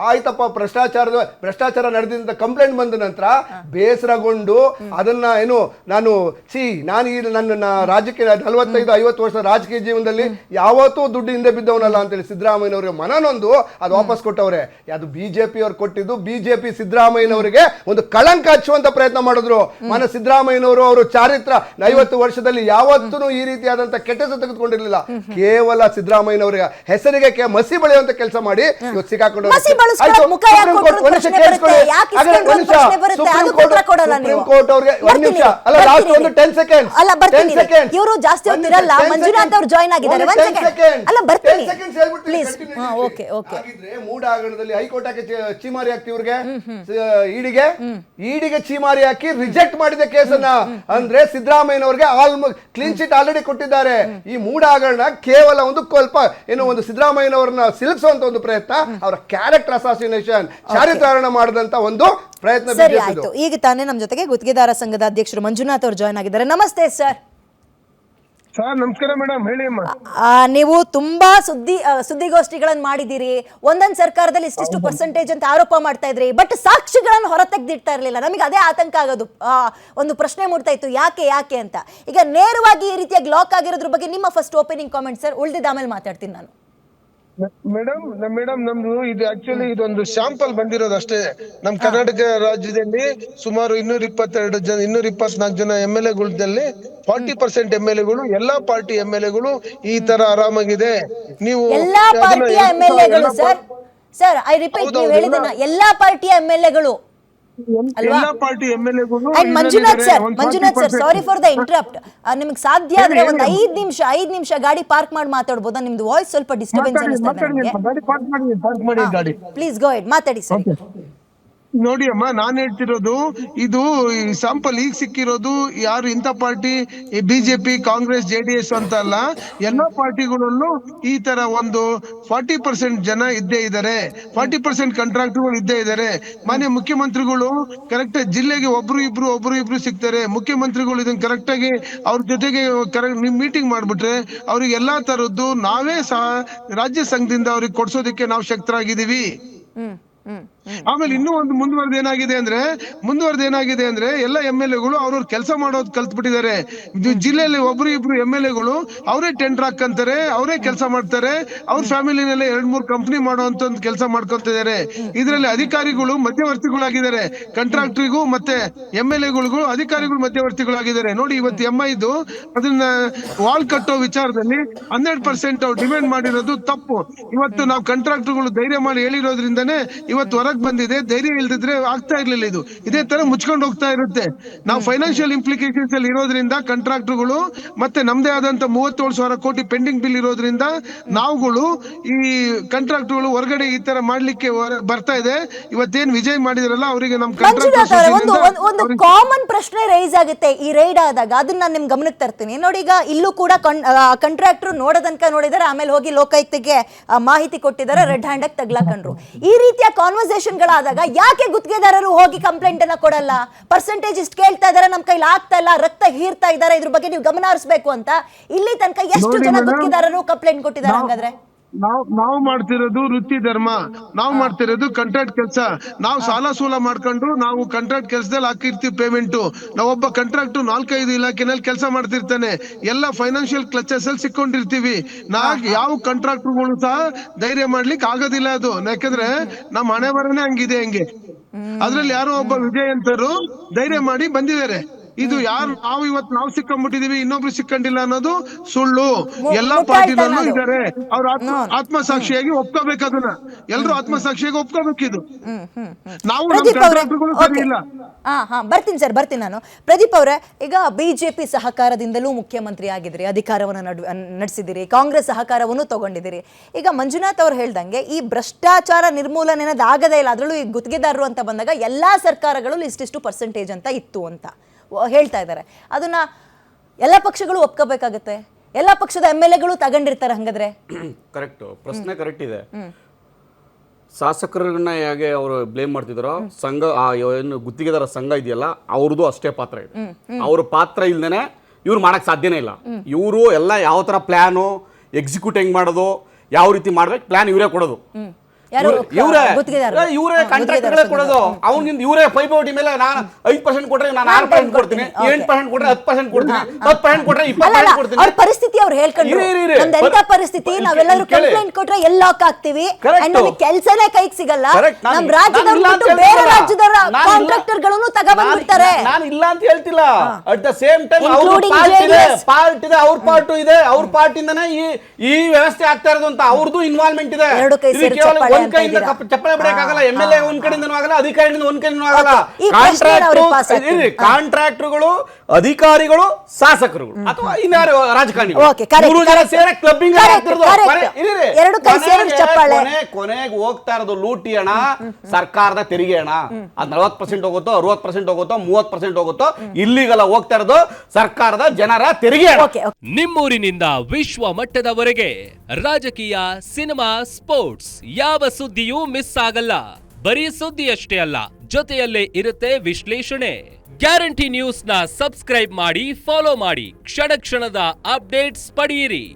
ಆಯ್ತಪ್ಪ ಭ್ರಷ್ಟಾಚಾರ ನಡೆದಿದ್ದ ಕಂಪ್ಲೇಂಟ್ ಬಂದ ನಂತರ ಬೇಸರಗೊಂಡು ಅದನ್ನ ಏನು ನಾನು ನನ್ನ ರಾಜಕೀಯ 45-50 ವರ್ಷ ರಾಜಕೀಯ ಜೀವನದಲ್ಲಿ ಯಾವತ್ತೂ ದುಡ್ಡು ಹಿಂದೆ ಬಿದ್ದವನಲ್ಲ ಅಂತೇಳಿ ಸಿದ್ದರಾಮಯ್ಯನವರಿಗೆ ಮನನೊಂದು ಅದು ವಾಪಸ್ ಕೊಟ್ಟವ್ರೆ. ಅದು ಬಿಜೆಪಿ ಅವ್ರು ಕೊಟ್ಟಿದ್ದು. ಬಿಜೆಪಿ ಸಿದ್ದರಾಮಯ್ಯನವರಿಗೆ ಒಂದು ಕಳಂಕ ಹಚ್ಚುವಂತ ಪ್ರಯತ್ನ ಮಾಡಿದ್ರು. ಸಿದ್ದರಾಮಯ್ಯನವರು ಅವರು ಚಾರಿತ್ರ 50 ವರ್ಷದಲ್ಲಿ ಯಾವತ್ತೂ ಈ ರೀತಿಯಾದಂತ ಕೆಟ್ಟ ಹೆಸರು ತೆಗೆದುಕೊಂಡಿರ್ಲಿಲ್ಲ. ಕೇವಲ ಸಿದ್ದರಾಮಯ್ಯನವರಿಗೆ ಹೆಸರಿಗೆ ಮಸಿ ಬಳಿಯುವಂತ ಕೆಲಸ ಮಾಡಿ ಇವತ್ತು ಸಿಕ್ಕಾಕೊಂಡು ಸುಪ್ರೀಂ ಕೋರ್ಟ್ ಅವ್ರಿಗೆ 1 ನಿಮಿಷ ಅಲ್ಲ, ಲಾಸ್ಟ್ ಒಂದು 10 ಸೆಕೆಂಡ್ಸ್ ಇವರು ಜಾಸ್ತಿ ಹೊತ್ತಿರಲ್ಲ. ಮಂಜುನಾಥ್ ಅವರು ಜಾಯಿನ್ ಆಗಿದ್ದಾರೆ. 1 ಸೆಕೆಂಡ್ ಅಲ್ಲ, ಬರ್ತೀನಿ ಪ್ಲೀಸ್. Okay okay. ಮೂಡ ಹಗರಣದಲ್ಲಿ ಹೈಕೋರ್ಟ್ ಹಾಕಿ ಚೀಮಾರಿ ಹಾಕ್ತಿ ಇವ್ರಿಗೆ, ಈಡಿಗೆ ಚೀಮಾರಿ ಹಾಕಿ ರಿಜೆಕ್ಟ್ ಮಾಡಿದ ಕೇಸನ್ನ. ಅಂದ್ರೆ ಸಿದ್ದರಾಮಯ್ಯನವರಿಗೆ ಕ್ಲೀನ್ ಚಿಟ್ ಆಲ್ರೆಡಿ ಕೊಟ್ಟಿದ್ದಾರೆ. ಈ ಮೂಡ ಹಗರಣ ಕೇವಲ ಒಂದು ಒಂದು ಸಿದ್ದರಾಮಯ್ಯನವರನ್ನ ಸಿಲುಕಿಸುವಂತ ಒಂದು ಪ್ರಯತ್ನ, ಅವರ ಕ್ಯಾರೆಕ್ಟರ್ ಅಸಾಸಿನೇಷನ್, ಚಾರಿತ್ರಾರಣ ಮಾಡಿದಂತ ಒಂದು ಪ್ರಯತ್ನ. ಸರಿ ಆಯ್ತು. ಈಗ ತಾನೇ ನಮ್ಮ ಜೊತೆಗೆ ಗುತ್ತಿಗೆದಾರ ಸಂಘದ ಅಧ್ಯಕ್ಷರು ಮಂಜುನಾಥ್ ಅವರು ಜಾಯಿನ್ ಆಗಿದ್ದಾರೆ. ನಮಸ್ತೆ ಸರ್. ನಮಸ್ಕಾರ ಮೇಡಮ್, ಹೇಳಿ ಅಮ್ಮ. ನೀವು ತುಂಬಾ ಸುದ್ದಿಗೋಷ್ಠಿಗಳನ್ನು ಮಾಡಿದಿರಿ. ಒಂದೊಂದು ಸರ್ಕಾರದಲ್ಲಿ ಇಷ್ಟಿಷ್ಟು ಪರ್ಸೆಂಟೇಜ್ ಅಂತ ಆರೋಪ ಮಾಡ್ತಾ ಇದ್ರಿ, ಬಟ್ ಸಾಕ್ಷಿಗಳನ್ನು ಹೊರತೆಗೆದಿಡ್ತಾ ಇರಲಿಲ್ಲ. ನಮಗೆ ಅದೇ ಆತಂಕ ಆಗೋದು. ಒಂದು ಪ್ರಶ್ನೆ ಮೂಡ್ತಾ ಇತ್ತು, ಯಾಕೆ ಅಂತ. ಈಗ ನೇರವಾಗಿ ಈ ರೀತಿಯಾಗಿ ಲಾಕ್ ಆಗಿರೋದ್ರ ಬಗ್ಗೆ ನಿಮ್ಮ ಫಸ್ಟ್ ಓಪನಿಂಗ್ ಕಾಮೆಂಟ್ ಸರ್. ಉಳಿದಿದ್ದ ಆಮೇಲೆ ಮಾತಾಡ್ತೀನಿ ನಾನು. ಮೇಡಮ್ ನಮ್ದು ಇದು ಆಕ್ಚುಲಿ ಇದೊಂದು ಶಾಂಪಲ್ ಬಂದಿರೋದು ಅಷ್ಟೇ. ನಮ್ ಕರ್ನಾಟಕ ರಾಜ್ಯದಲ್ಲಿ ಸುಮಾರು 224 ಜನ MLA-ಗಳಲ್ಲಿ 40% MLA-ಗಳು ಎಲ್ಲಾ ಪಾರ್ಟಿ MLA-ಗಳು ಈ ತರ ಆರಾಮಾಗಿದೆ. ನೀವು ಎಲ್ಲಾ ಪಾರ್ಟಿಯ MLA-ಗಳು ಸರ್ ಐ ರಿಪೀಟ್, ನೀವು ಹೇಳಿದನ್ನ ಎಲ್ಲಾ ಪಾರ್ಟಿಯ MLA-ಗಳು ಎಲ್ಲಾ ಪಾರ್ಟಿ MLA-ಗಳು. Manjunath sir, sorry for the interrupt. ನಿಮಗೆ ಸಾಧ್ಯ ಆದ್ರೆ ಒಂದು 5 ನಿಮಿಷ ಗಾಡಿ ಪಾರ್ಕ್ ಮಾಡಿ ಮಾತಾಡಬಹುದಾ? ನಿಮ್ದು ವಾಯ್ಸ್ ಸ್ವಲ್ಪ ಡಿಸ್ಟರ್ಬೆನ್ಸ್ ಅನಿಸ್ತಾ ಇದೆ. ಪ್ಲೀಸ್ ಗೋ ಹೆಡ್, ಮಾತಾಡಿ ಸರ್. ನೋಡಿ ಅಮ್ಮ, ನಾನ್ ಹೇಳ್ತಿರೋದು ಇದು ಸ್ಯಾಂಪಲ್ ಈಗ ಸಿಕ್ಕಿರೋದು. ಯಾರು ಇಂಥ ಪಾರ್ಟಿ ಬಿಜೆಪಿ, ಕಾಂಗ್ರೆಸ್, JDS ಅಂತ ಅಲ್ಲ, ಎಲ್ಲಾ ಪಾರ್ಟಿಗಳಲ್ಲೂ ಈ ತರ ಒಂದು 40% ಜನ ಇದ್ದೇ ಇದ್ದಾರೆ. 40% ಕಾಂಟ್ರಾಕ್ಟರ್ಗಳು ಇದ್ದೇ ಇದ್ದಾರೆ. ಮಾನ್ಯ ಮುಖ್ಯಮಂತ್ರಿಗಳು ಕರೆಕ್ಟ್ ಜಿಲ್ಲೆಗೆ ಒಬ್ರು ಇಬ್ರು ಸಿಗ್ತಾರೆ. ಮುಖ್ಯಮಂತ್ರಿಗಳು ಇದನ್ನ ಕರೆಕ್ಟ್ ಆಗಿ ಅವ್ರ ಜೊತೆಗೆ ಮೀಟಿಂಗ್ ಮಾಡ್ಬಿಟ್ರೆ ಅವ್ರಿಗೆ ಎಲ್ಲಾ ತರದ್ದು ನಾವೇ ಸಹ ರಾಜ್ಯ ಸಂಘದಿಂದ ಅವ್ರಿಗೆ ಕೊಡ್ಸೋದಕ್ಕೆ ನಾವು ಶಕ್ತರಾಗಿದ್ದೀವಿ. ಆಮೇಲೆ ಇನ್ನೂ ಒಂದು ಮುಂದುವರೆದ ಏನಾಗಿದೆ ಅಂದ್ರೆ ಎಲ್ಲ MLA-ಗಳು ಅವ್ರವ್ರ ಕೆಲಸ ಮಾಡೋದು ಕಲ್ತ್ಬಿಟ್ಟಿದ್ದಾರೆ. ಜಿಲ್ಲೆಯಲ್ಲಿ ಇಬ್ರು MLA-ಗಳು ಅವರೇ ಟೆಂಡರ್ ಹಾಕಂತಾರೆ, ಅವರೇ ಕೆಲಸ ಮಾಡ್ತಾರೆ. ಅವ್ರ ಫ್ಯಾಮಿಲಿನಲ್ಲೇ 2-3 ಕಂಪನಿ ಮಾಡುವಂತ ಒಂದು ಕೆಲಸ ಮಾಡ್ಕೊಂತಿದ್ದಾರೆ. ಇದರಲ್ಲಿ ಅಧಿಕಾರಿಗಳು ಮಧ್ಯವರ್ತಿಗಳಾಗಿದ್ದಾರೆ. ಕಾಂಟ್ರಾಕ್ಟರಿಗೂ ಮತ್ತೆ MLA-ಗಳಿಗೂ ಅಧಿಕಾರಿಗಳು ಮಧ್ಯವರ್ತಿಗಳಾಗಿದ್ದಾರೆ. ನೋಡಿ, ಇವತ್ತು MIದು ಅದನ್ನ ವಾಲ್ ಕಟ್ಟೋ ವಿಚಾರದಲ್ಲಿ 100% ಅವ್ರು ಡಿಮ್ಯಾಂಡ್ ಮಾಡಿರೋದು ತಪ್ಪು. ಇವತ್ತು ನಾವು ಕಾಂಟ್ರಾಕ್ಟರ್ಗಳು ಧೈರ್ಯ ಮಾಡಿ ಹೇಳಿರೋದ್ರಿಂದನೇ ಇವತ್ತು ಹೊರಗೆ ಬಂದಿದೆ. ಧೈರ್ಯ ಇಲ್ದಿದ್ರೆ ಆಗ್ತಾ ಇರ್ಲಿಲ್ಲ. ಇದೇ ತರ ಮುಚ್ಕೊಂಡು ಹೋಗ್ತಾ ಇರುತ್ತೆ. ನಾವು ಫೈನಾನ್ಷಿಯಲ್ ಇಂಪ್ಲಿಕೇಶನ್ಸ್ ಅಲ್ಲಿ ಇರೋದ್ರಿಂದ ಕಾಂಟ್ರಾಕ್ಟರ್ಗಳು ಮತ್ತೆ ನಮ್ದೇ ಆದಂತ 37,000 ಕೋಟಿ ಪೆಂಡಿಂಗ್ ಬಿಲ್ ಇರೋದ್ರಿಂದ ನಾವುಗಳು ಈ ಕಾಂಟ್ರಾಕ್ಟರ್ಗಳು ಹೊರಗಡೆ ಈ ತರ ಮಾಡ್ಲಿಕ್ಕೆ ಬರ್ತಾ ಇದೆ. ಇವತ್ತೇನ್ ವಿಜಯ್ ಮಾಡಿದ್ರಲ್ಲ ಅವರಿಗೆ ನಮ್ ಒಂದು ಕಾಮನ್ ಪ್ರಶ್ನೆ ರೈಸ್ ಆಗುತ್ತೆ ಈ ರೈಡ್ ಆದಾಗ. ಅದನ್ನ ನಾನು ನಿಮ್ ಗಮನಕ್ಕೆ ತರ್ತೀನಿ. ನೋಡಿ, ಈಗ ಇಲ್ಲೂ ಕೂಡ ಕಾಂಟ್ರಾಕ್ಟರ್ ನೋಡಿದಾರೆ, ಆಮೇಲೆ ಹೋಗಿ ಲೋಕಾಯುಕ್ತಕ್ಕೆ ಮಾಹಿತಿ ಕೊಟ್ಟಿದ್ದಾರೆ, ರೆಡ್ ಹ್ಯಾಂಡ್ ಆಗಿ ತಗ್ಲಾಕೊಂಡ್ರು. ಈ ರೀತಿಯ ಕಾನ್ವರ್ಸೇಷನ್ ಗಳಾದಾಗ ಯಾಕೆ ಗುತ್ತಿಗೆದಾರರು ಹೋಗಿ ಕಂಪ್ಲೇಂಟ್ ಅನ್ನ ಕೊಡಲ್ಲ? ಪರ್ಸೆಂಟೇಜ್ ಇಷ್ಟು ಕೇಳ್ತಾ ಇದಾರೆ, ನಮ್ ಕೈಲಿ ಆಗ್ತಾ ಇಲ್ಲ, ರಕ್ತ ಹೀರ್ತಾ ಇದಾರೆ, ಇದ್ರ ಬಗ್ಗೆ ನೀವು ಗಮನ ಹರಿಸಬೇಕು ಅಂತ ಇಲ್ಲಿ ತನಕ ಎಷ್ಟು ಜನ ಗುತ್ತಿಗೆದಾರರು ಕಂಪ್ಲೇಂಟ್ ಕೊಟ್ಟಿದ್ದಾರೆ? ಹಾಗಾದ್ರೆ ನಾವು ಮಾಡ್ತಿರೋದು ವೃತ್ತಿ ಧರ್ಮ, ನಾವು ಮಾಡ್ತಿರೋದು ಕಾಂಟ್ರಾಕ್ಟ್ ಕೆಲಸ. ನಾವು ಸಾಲ ಮಾಡ್ಕೊಂಡು ನಾವು ಕಾಂಟ್ರಾಕ್ಟ್ ಕೆಲಸದಲ್ಲಿ ಹಾಕಿರ್ತೀವಿ ಪೇಮೆಂಟ್. ನಾವೊಬ್ಬ ಕಾಂಟ್ರಾಕ್ಟ್ 4-5 ಇಲಾಖೆನಲ್ಲಿ ಕೆಲಸ ಮಾಡ್ತಿರ್ತಾನೆ. ಎಲ್ಲ ಫೈನಾನ್ಷಿಯಲ್ ಕ್ಲಚಸ್ ಅಲ್ಲಿ ಸಿಕ್ಕೊಂಡಿರ್ತೀವಿ. ಯಾವ ಕಾಂಟ್ರಾಕ್ಟರ್ಗಳು ಸಹ ಧೈರ್ಯ ಮಾಡ್ಲಿಕ್ಕೆ ಆಗೋದಿಲ್ಲ. ಅದು ಯಾಕಂದ್ರೆ ನಮ್ಮ ಹಣೆ ಬರನೇ ಹಂಗಿದೆ. ಅದ್ರಲ್ಲಿ ಯಾರೋ ಒಬ್ಬ ವಿಜಯ್ ಅಂತರು ಧೈರ್ಯ ಮಾಡಿ ಬಂದಿದ್ದಾರೆ. ಇದು ಯಾರು ನಾವು ಸಿಕ್ಕೊಂಡ್ಬಿಟ್ಟಿದೀವಿ, ಇನ್ನೊಬ್ರು ಸಿಕ್ಕಂಡಿಲ್ಲ ಅನ್ನೋದು ಸುಳ್ಳು. ಎಲ್ಲಾ ಪಾರ್ಟಿನಲ್ಲೂ ಇದ್ದಾರೆ. ಅವ್ರ ಆತ್ಮಸಾಕ್ಷಿಯಾಗಿ ಒಪ್ಕೋಬೇಕು. ಅದನ್ನ ಎಲ್ರು ಆತ್ಮಸಾಕ್ಷಿಯಾಗಿ ಒಪ್ಕೋಬೇಕಿದು. ನಾವು ಬರ್ತೀನಿ ನಾನು. ಪ್ರದೀಪ್ ಅವರೇ, ಈಗ ಬಿಜೆಪಿ ಸಹಕಾರದಿಂದಲೂ ಮುಖ್ಯಮಂತ್ರಿ ಆಗಿದ್ರಿ, ಅಧಿಕಾರವನ್ನು ನಡೆಸಿದಿರಿ, ಕಾಂಗ್ರೆಸ್ ಸಹಕಾರವನ್ನು ತಗೊಂಡಿದ್ದೀರಿ. ಈಗ ಮಂಜುನಾಥ್ ಅವ್ರು ಹೇಳ್ದಂಗೆ ಈ ಭ್ರಷ್ಟಾಚಾರ ನಿರ್ಮೂಲನೆ ಆಗದೇ ಇಲ್ಲ. ಅದರಲ್ಲೂ ಈ ಗುತ್ತಿಗೆದಾರರು ಅಂತ ಬಂದಾಗ ಎಲ್ಲಾ ಸರ್ಕಾರಗಳು ಇಷ್ಟಿಷ್ಟು ಪರ್ಸೆಂಟೇಜ್ ಅಂತ ಇತ್ತು ಅಂತ ಹೇಳ್ತಾ ಇದ್ದಾರೆ. ಅದನ್ನ ಎಲ್ಲ ಪಕ್ಷಗಳು ಒಪ್ಕೋಬೇಕಾಗತ್ತೆ. ಎಲ್ಲ ಪಕ್ಷದ MLA-ಗಳು ತಗೊಂಡಿರ್ತಾರೆ. ಹಂಗಾದ್ರೆ ಕರೆಕ್ಟ್ ಪ್ರಶ್ನೆ ಕರೆಕ್ಟ್ ಇದೆ. ಶಾಸಕರನ್ನ ಹೇಗೆ ಅವರು ಬ್ಲೇಮ್ ಮಾಡ್ತಿದಾರೋ, ಸಂಘ ಏನು ಗುತ್ತಿಗೆದಾರ ಸಂಘ ಇದೆಯಲ್ಲ ಅವ್ರದ್ದು ಅಷ್ಟೇ ಪಾತ್ರ ಇದೆ. ಅವ್ರ ಪಾತ್ರ ಇಲ್ದೇನೆ ಇವ್ರು ಮಾಡಕ್ ಸಾಧ್ಯನೇ ಇಲ್ಲ. ಇವರು ಎಲ್ಲ ಯಾವ ತರ ಪ್ಲಾನು ಎಕ್ಸಿಕ್ಯೂಟ್ ಹೆಂಗ್ ಮಾಡೋದು, ಯಾವ ರೀತಿ ಮಾಡ್ಬೇಕು ಪ್ಲಾನ್ ಇವರೇ ಕೊಡೋದು. ಯಾರು ಇವರೇ ಗುತ್ತಿಗೆದಾರರು? ಇವರೇ ಕಾಂಟ್ರಾಕ್ಟ್ಗಳೇ ಕೊಡೋದು. ಅವ್ನಿಂದ ಇವರೇ ಪೈಪೋಟಿ ಮೇಲೆ ನಾನು 5% ಕೊಟ್ರೆ ನಾನು 6% ಕೊಡ್ತೀನಿ, 8% ಕೊಟ್ರೆ 10% ಕೊಡ್ತೀನಿ, 10% ಕೊಟ್ರೆ 20% ಕೊಡ್ತೀನಿ. ಅವ್ರ ಪರಿಸ್ಥಿತಿ ಅವ್ರು ಹೇಳ್ಕೊಂಡ್ರು, ನಮ್ದು ಎಂತ ಪರಿಸ್ಥಿತಿ, ನಾವೆಲ್ಲರೂ ಕಂಪ್ಲೇಂಟ್ ಕೊಟ್ರೆ ಎಲ್ಲ ಲಾಕ್ ಆಗ್ತೀವಿ, ನಮಗೆ ಕೆಲಸನೇ ಕೈಗೆ ಸಿಗಲ್ಲ, ನಮ್ ರಾಜ್ಯದವ್ರು ಬಿಟ್ಟು ಬೇರೆ ರಾಜ್ಯದ ಕಾಂಟ್ರಾಕ್ಟರ್ ಗಳನ್ನು ತಗೊಂಡ್ಬಿಡ್ತಾರೆ. ನಾನು ಇಲ್ಲ ಅಂತ ಹೇಳ್ತಿಲ್ಲ. At the same time Including part ಇದೆ, ಅವ್ರ ಪಾರ್ಟ್ ಇದೆ, ಅವ್ರ ಪಾರ್ಟಿಂದನೇ ಈ ವ್ಯವಸ್ಥೆ ಆಗ್ತಾ ಇರೋದು ಅಂತ ಅವ್ರದ್ದು ಇನ್ವಾಲ್ವ್ಮೆಂಟ್ ಇದೆ. ಎರಡು ಕೈ ಸೇರಿ ಕೇವಲ ಚಪ್ಪಾಳೆ ಒಂದ್ ಕೈಯಿಂದ ಅಂತ ಇದ್ದೀರಾ? ಚಪ್ಪಳೆ ಬಿಡಕ್ಕಾಗಲ್ಲ. MLA ಒಂದ್ ಕಡೆಯಿಂದನೂ ಆಗಲ್ಲ, ಅಧಿಕಾರಿಯಿಂದ ಒಂದ್ ಕಡೆಯಿಂದನೂ ಆಗಲ್ಲ. Okay. ಈ ಪ್ರಶ್ನೆ ಅವ್ರಿಗೆ pass ಆಗ್ತದೆ. ಕಾಂಟ್ರಾಕ್ಟರ್ಗಳು, ಅಧಿಕಾರಿಗಳು, ಶಾಸಕರುಗಳು ಅಥವಾ ಇನ್ಯಾರು ರಾಜಕಾರಣಿಗಳು, Okay, correct, ಮೂರು ಜನ correct. ಸೇರಿ ಕ್ಲಬ್ಬಿಂಗ್ ಆಗ್ತಿರೋದು. Correct. ಎರಡು ಕೈ ಸೇರಿ ಚಪ್ಪಾಳೆ. ಕೊನೆಗೆ ಹೋಗ್ತಾ ಇರೋದು ಲೂಟಿ ಹಣ, ಸರ್ಕಾರದ ತೆರಿಗೆ ಹಣ. ಅದ್ 40% ಹೋಗುತ್ತೋ, 60% ಹೋಗುತ್ತೋ, 30% ಹೋಗುತ್ತೋ, ಇಲ್ಲಿಗೆಲ್ಲ ಹೋಗ್ತಾ ಇರೋದು ಸರ್ಕಾರದ ಜನರ ತೆರಿಗೆ ಹಣ. Okay, okay. ನಿಮ್ಮೂರಿನಿಂದ ವಿಶ್ವ ಮಟ್ಟದವರೆಗೆ ರಾಜಕೀಯ, ಸಿನಿಮಾ, ಸ್ಪೋರ್ಟ್ಸ್ ಯಾವ ಸುದ್ದಿಯೂ ಮಿಸ್ ಆಗಲ್ಲ. ಬರೀ ಸುದ್ದಿ ಅಷ್ಟೇ ಅಲ್ಲ, ಜೊತೆಯಲ್ಲೇ ಇರುತ್ತೆ ವಿಶ್ಲೇಷಣೆ. ಗ್ಯಾರಂಟಿ ನ್ಯೂಸ್ ನ ಸಬ್ಸ್ಕ್ರೈಬ್ ಮಾಡಿ, ಫಾಲೋ ಮಾಡಿ, ಕ್ಷಣ ಕ್ಷಣದ ಅಪ್ಡೇಟ್ಸ್ ಪಡೆಯಿರಿ.